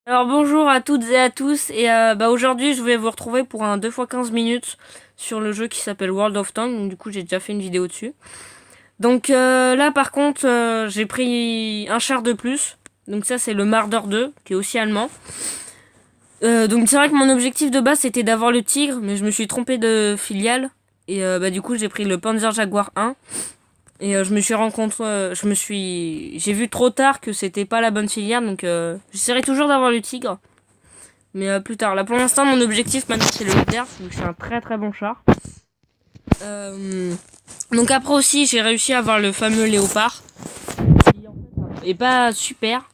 Alors bonjour à toutes et à tous et aujourd'hui je vais vous retrouver pour un 2 x 15 minutes sur le jeu qui s'appelle World of Tanks. Donc, du coup j'ai déjà fait une vidéo dessus. Donc là par contre j'ai pris un char de plus. Donc ça c'est le Marder 2 qui est aussi allemand. Donc c'est vrai que mon objectif de base c'était d'avoir le Tigre, mais je me suis trompé de filiale. Et du coup j'ai pris le Panzer Jaguar 1. Et j'ai vu trop tard que c'était pas la bonne filière, donc j'essaierai toujours d'avoir le Tigre. Mais plus tard. Là, pour l'instant, mon objectif maintenant, c'est le leader. Donc, c'est un très très bon char. Euh, donc, après aussi, j'ai réussi à avoir le fameux léopard. Qui, en fait, est pas super.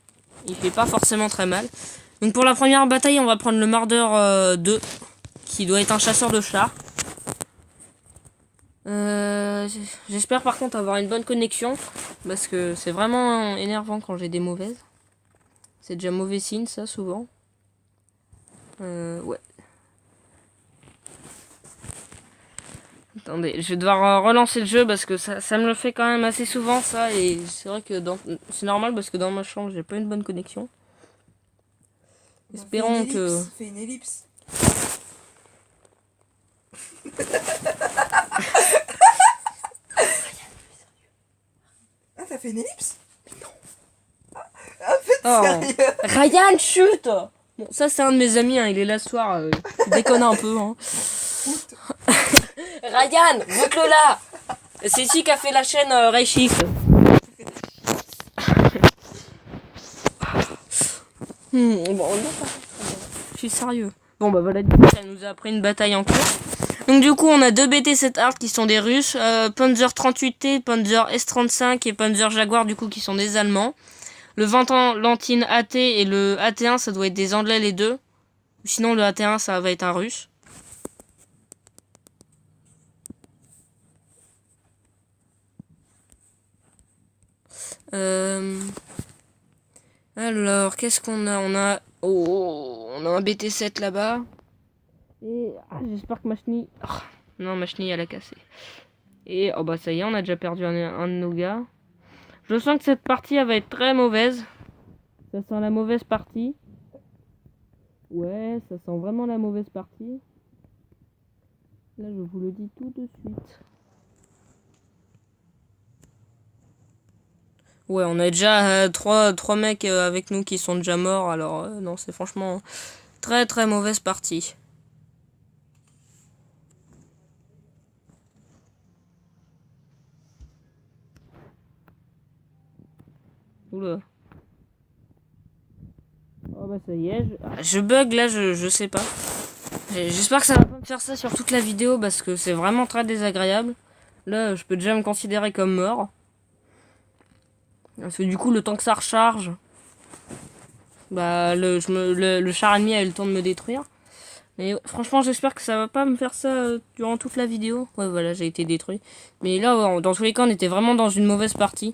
Il fait pas forcément très mal. Donc, pour la première bataille, on va prendre le Marder 2. Qui doit être un chasseur de chars. J'espère par contre avoir une bonne connexion. Parce que c'est vraiment énervant quand j'ai des mauvaises. C'est déjà mauvais signe, ça, souvent. Ouais. Attendez, je vais devoir relancer le jeu parce que ça me le fait quand même assez souvent ça et c'est vrai que c'est normal parce que dans ma chambre j'ai pas une bonne connexion. Espérons que... Fais une ellipse. Ah, t'as fait une ellipse? Non. Ah, en fait, Oh, sérieux. Ryan, chute. Bon, ça c'est un de mes amis, hein, il est là ce soir, il déconne un peu. Hein. Ryan, vote-le là. C'est ici qu'a fait la chaîne Raychief. Bon, je suis sérieux. Bon bah voilà, ça nous a pris une bataille en cours. Donc du coup on a deux BT-7 Hard qui sont des Russes, Panzer 38T, Panzer S35 et Panzer Jaguar du coup qui sont des Allemands. Le Lantine AT et le AT1 ça doit être des Anglais les deux. Sinon le AT1 ça va être un Russe. Euh... Alors qu'est-ce qu'on a? On a un BT-7 là-bas. Et j'espère que ma chenille... Oh, non ma chenille elle a cassé. Et oh bah ça y est on a déjà perdu un de nos gars. Je sens que cette partie elle va être très mauvaise. Ça sent la mauvaise partie. Ouais, ça sent vraiment la mauvaise partie. Là, je vous le dis tout de suite. Ouais, on a déjà trois mecs avec nous qui sont déjà morts. Alors, non, c'est franchement très très mauvaise partie. Oula. Oh bah ça y est. Je bug là, je sais pas. J'espère que ça va pas me faire ça sur toute la vidéo parce que c'est vraiment très désagréable. Là, je peux déjà me considérer comme mort. Parce que du coup, le temps que ça recharge, bah le char ennemi a eu le temps de me détruire. Mais franchement, j'espère que ça va pas me faire ça durant toute la vidéo. Ouais, voilà, j'ai été détruit. Mais là, ouais, dans tous les cas, on était vraiment dans une mauvaise partie.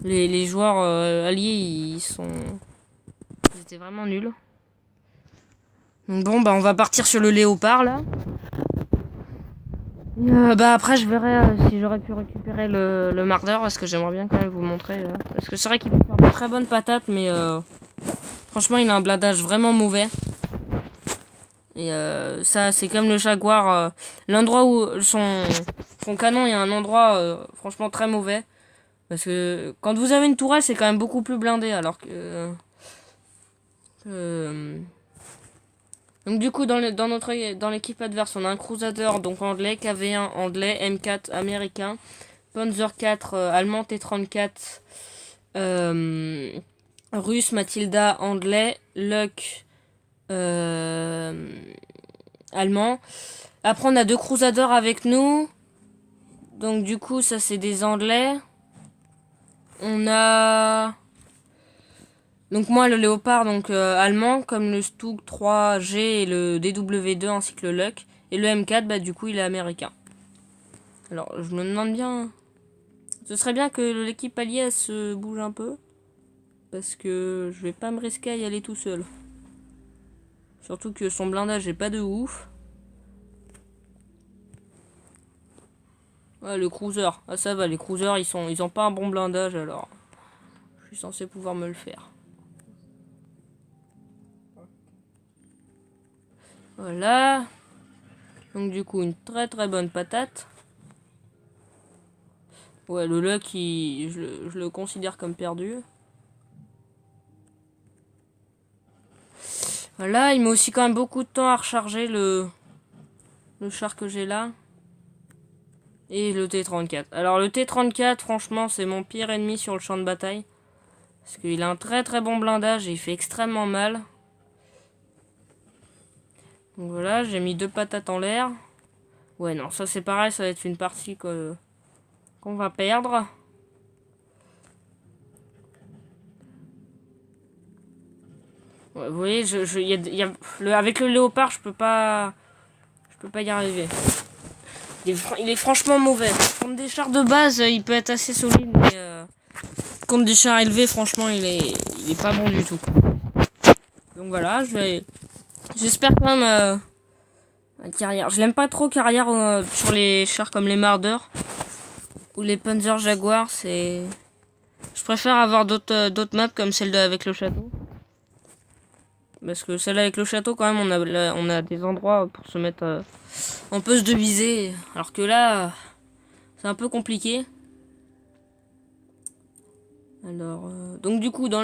Les joueurs alliés, ils étaient vraiment nuls. Donc bon, bah on va partir sur le léopard là. Bah après, je verrai si j'aurais pu récupérer le Marder parce que j'aimerais bien quand même vous montrer. Parce que c'est vrai qu'il peut faire de très bonnes patates, mais franchement, il a un blindage vraiment mauvais. Et ça, c'est comme le Jaguar. L'endroit où son canon, il y a un endroit franchement très mauvais. Parce que quand vous avez une tourelle, c'est quand même beaucoup plus blindé. Alors que... donc du coup, dans l'équipe adverse, on a un Crusader, donc anglais, KV1 anglais, M4 américain, Panzer 4 allemand, T34 russe, Matilda anglais, Luck allemand. Après, on a deux Crusaders avec nous. Donc, du coup, ça, c'est des Anglais. On a... Donc, moi, le Léopard, donc allemand, comme le Stug 3G et le DW2, ainsi que le Luck. Et le M4, bah, du coup, il est américain. Alors, je me demande bien... Ce serait bien que l'équipe alliée, elle se bouge un peu. Parce que je vais pas me risquer à y aller tout seul. Surtout que son blindage est pas de ouf. Ouais, le cruiser. Ah, ça va, les cruisers, ils ont pas un bon blindage, alors je suis censé pouvoir me le faire. Voilà. Donc du coup, une très très bonne patate. Ouais, le luck, je le considère comme perdu. Voilà, il met aussi quand même beaucoup de temps à recharger le char que j'ai là. Et le T-34. Alors le T-34, franchement, c'est mon pire ennemi sur le champ de bataille. Parce qu'il a un très très bon blindage et il fait extrêmement mal. Donc voilà, j'ai mis 2 patates en l'air. Ouais, non, ça c'est pareil, ça va être une partie qu'on va perdre. Ouais, vous voyez, avec le léopard, je peux pas y arriver. Il est franchement mauvais. Contre des chars de base, il peut être assez solide, mais contre des chars élevés, franchement, il est pas bon du tout. Donc voilà, j'espère quand même carrière. Je l'aime pas trop carrière sur les chars comme les Marder ou les Panzer Jaguar. Je préfère avoir d'autres maps comme celle avec le château. Parce que celle avec le château, quand même, on a des endroits pour se mettre en poste de visée. Alors que là, c'est un peu compliqué. Alors, donc du coup, dans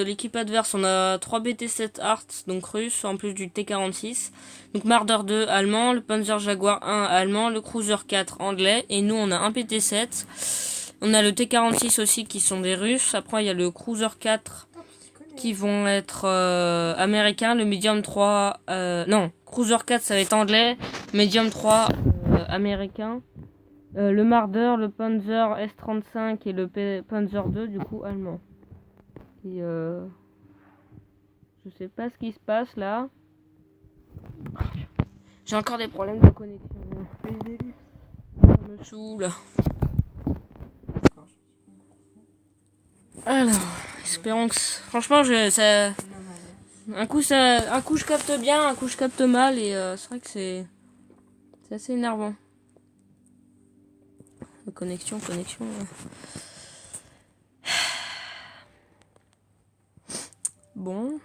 l'équipe adverse, on a 3 BT-7 Arts, donc russes, en plus du T-46. Donc Marder 2 allemand, le Panzer Jaguar 1 allemand, le Cruiser 4 anglais. Et nous, on a un PT-7. On a le T-46 aussi qui sont des Russes. Après, il y a le Cruiser 4 qui vont être américains. Le Medium 3... non, Cruiser 4, ça va être anglais. Medium 3, américain. Le Marder, le Panzer S35 et le Panzer 2, du coup, allemand. Et je sais pas ce qui se passe là. J'ai encore des problèmes de connexion. Ça me saoule. Alors, espérons que... Franchement, un coup je capte bien, un coup je capte mal. Et c'est vrai que c'est assez énervant. Connexion. Bon.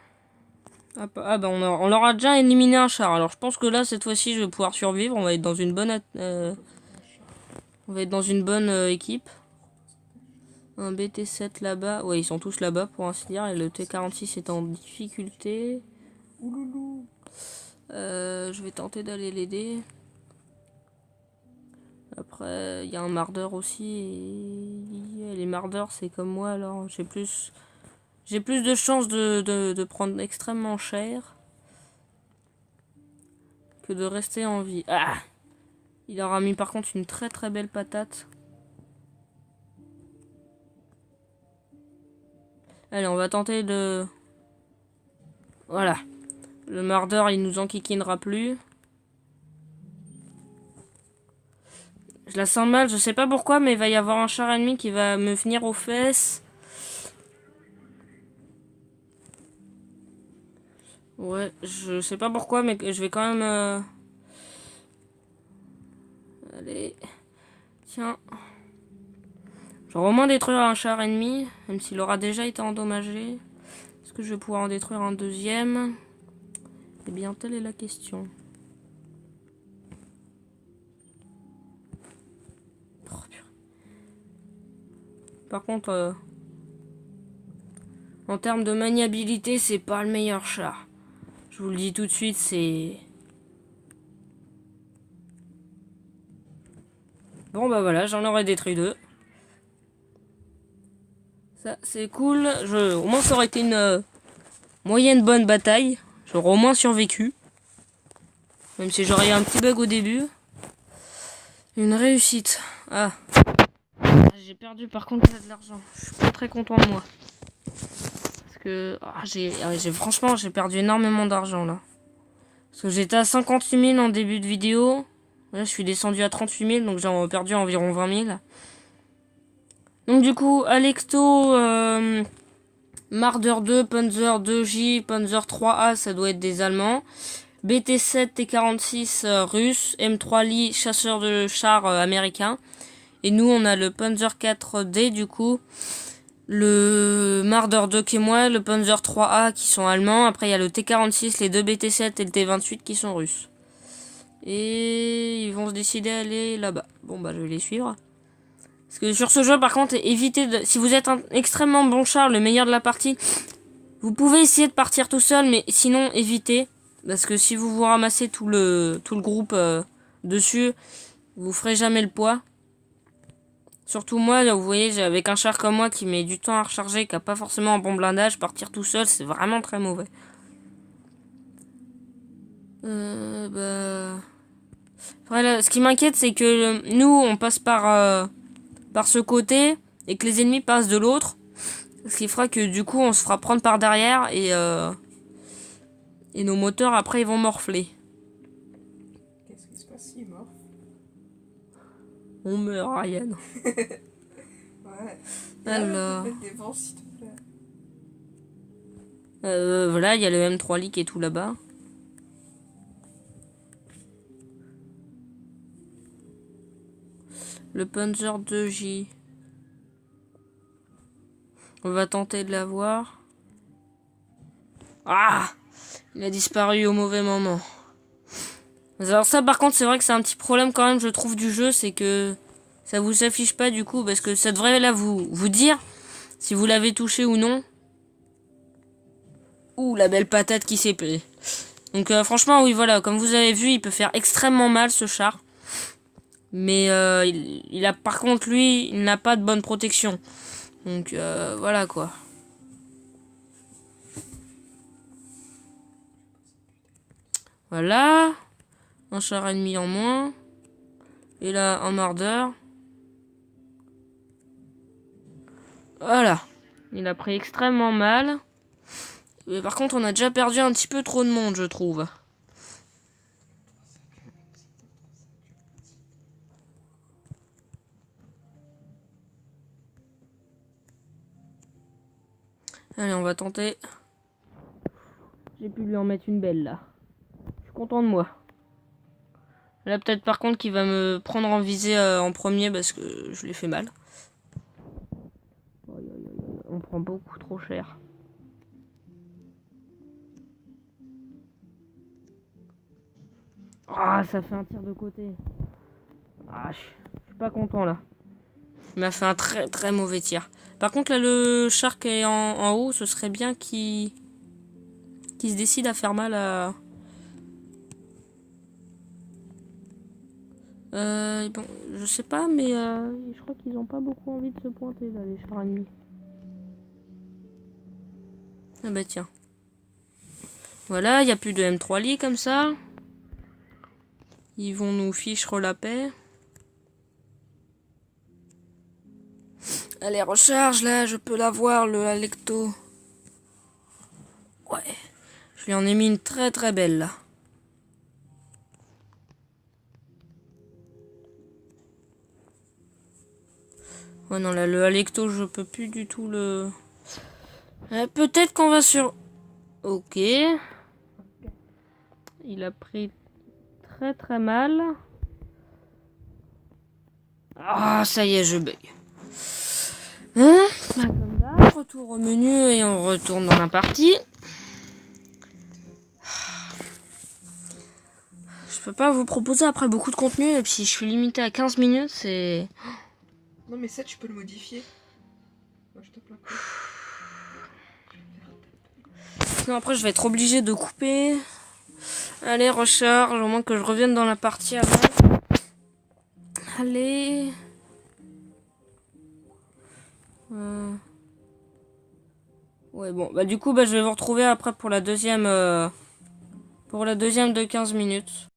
Ah bah on leur a déjà éliminé un char. Alors je pense que là cette fois-ci je vais pouvoir survivre. On va être dans une bonne équipe. Un BT-7 là-bas. Ouais, ils sont tous là-bas pour ainsi dire. Et le T-46 est en difficulté. Ouloulou. Je vais tenter d'aller l'aider. Après, il y a un Marder aussi. Et les Marders, c'est comme moi, alors j'ai plus de chances de prendre extrêmement cher que de rester en vie. Ah! Il aura mis par contre une très très belle patate. Allez, on va tenter de... Voilà. Le Marder, il nous enquiquinera plus. Je la sens mal, je sais pas pourquoi, mais il va y avoir un char ennemi qui va me venir aux fesses. Ouais, je sais pas pourquoi, mais je vais quand même... Allez. Tiens. J'aurai au moins détruire un char ennemi, même s'il aura déjà été endommagé. Est-ce que je vais pouvoir en détruire un deuxième? Eh bien, telle est la question. Par contre, en termes de maniabilité, c'est pas le meilleur char. Je vous le dis tout de suite, c'est... Bon bah voilà, j'en aurais détruit 2. Ça, c'est cool. Au moins, ça aurait été une moyenne bonne bataille. J'aurais au moins survécu. Même si j'aurais eu un petit bug au début. Une réussite. Ah. J'ai perdu par contre de l'argent. Je suis pas très content de moi. Parce que franchement, j'ai perdu énormément d'argent là. Parce que j'étais à 58 000 en début de vidéo. Là, je suis descendu à 38 000, donc j'ai perdu environ 20 000. Donc du coup, Alecto, Marder 2, Panzer 2J, Panzer 3A, ça doit être des Allemands. BT-7, T-46 russe, M3 Lee, chasseur de chars américain. Et nous, on a le Panzer 4D du coup. le Marder 2 qui est moi, le Panzer 3A qui sont allemands. Après, il y a le T-46, les deux BT-7 et le T-28 qui sont russes. Et ils vont se décider à aller là-bas. Bon, bah, je vais les suivre. Parce que sur ce jeu, par contre, évitez de... Si vous êtes un extrêmement bon char, le meilleur de la partie, vous pouvez essayer de partir tout seul, mais sinon, évitez. Parce que si vous vous ramassez tout le groupe dessus, vous ferez jamais le poids. Surtout moi, là, vous voyez, avec un char comme moi qui met du temps à recharger, qui a pas forcément un bon blindage, partir tout seul, c'est vraiment très mauvais. Bah... Après, là, ce qui m'inquiète, c'est que nous, on passe par ce côté, et que les ennemis passent de l'autre. Ce qui fera que du coup, on se fera prendre par derrière, et nos moteurs, après, ils vont morfler. Qu'est-ce qui se passe s'il est mort? On meurt, Ryan. Ouais. Alors... Mettre des vents, s'il te plaît. Voilà, il y a le M3 Lee qui est tout là-bas. Le Panzer 2J. On va tenter de l'avoir. Ah! Il a disparu au mauvais moment. Alors ça, par contre, c'est vrai que c'est un petit problème quand même, je trouve, du jeu. C'est que ça vous affiche pas du coup. Parce que ça devrait là vous dire si vous l'avez touché ou non. Ouh, la belle patate qui s'est pris. Donc franchement, oui, voilà. Comme vous avez vu, il peut faire extrêmement mal, ce char. Mais il a, par contre, lui, il n'a pas de bonne protection. Donc voilà quoi. Voilà. Un char ennemi en moins. Et là, un mardeur. Voilà. Il a pris extrêmement mal. Mais par contre, on a déjà perdu un petit peu trop de monde, je trouve. Allez, on va tenter. J'ai pu lui en mettre une belle, là. Je suis content de moi. Là, peut-être par contre qu'il va me prendre en visée en premier parce que je lui ai fait mal. On prend beaucoup trop cher. Ah, ça fait un tir de côté. Ah, je suis pas content là. Il m'a fait un très très mauvais tir. Par contre, là, le char qui est en haut, ce serait bien qu'il se décide à faire mal à... Bon, je sais pas, mais je crois qu'ils ont pas beaucoup envie de se pointer là, les chars ennemis. Ah bah tiens. Voilà, il n'y a plus de M3 Lee comme ça. Ils vont nous fichre la paix. Allez, recharge là, je peux l'avoir, le Alecto. Ouais. Je lui en ai mis une très très belle là. Ouais non, là le Alecto, je peux plus du tout le... peut-être qu'on va sur... Ok. Il a pris très très mal. Ah, ça y est, je bug. Hein, comme ça, retour au menu et on retourne dans la partie. Je peux pas vous proposer après beaucoup de contenu et puis je suis limité à 15 minutes, c'est... Non, mais ça, tu peux le modifier. Moi, je tape la coupe. Sinon après je vais être obligé de couper. Allez, recharge, au moins que je revienne dans la partie avant. Allez. Ouais bon, bah du coup bah je vais vous retrouver après pour la deuxième de 15 minutes.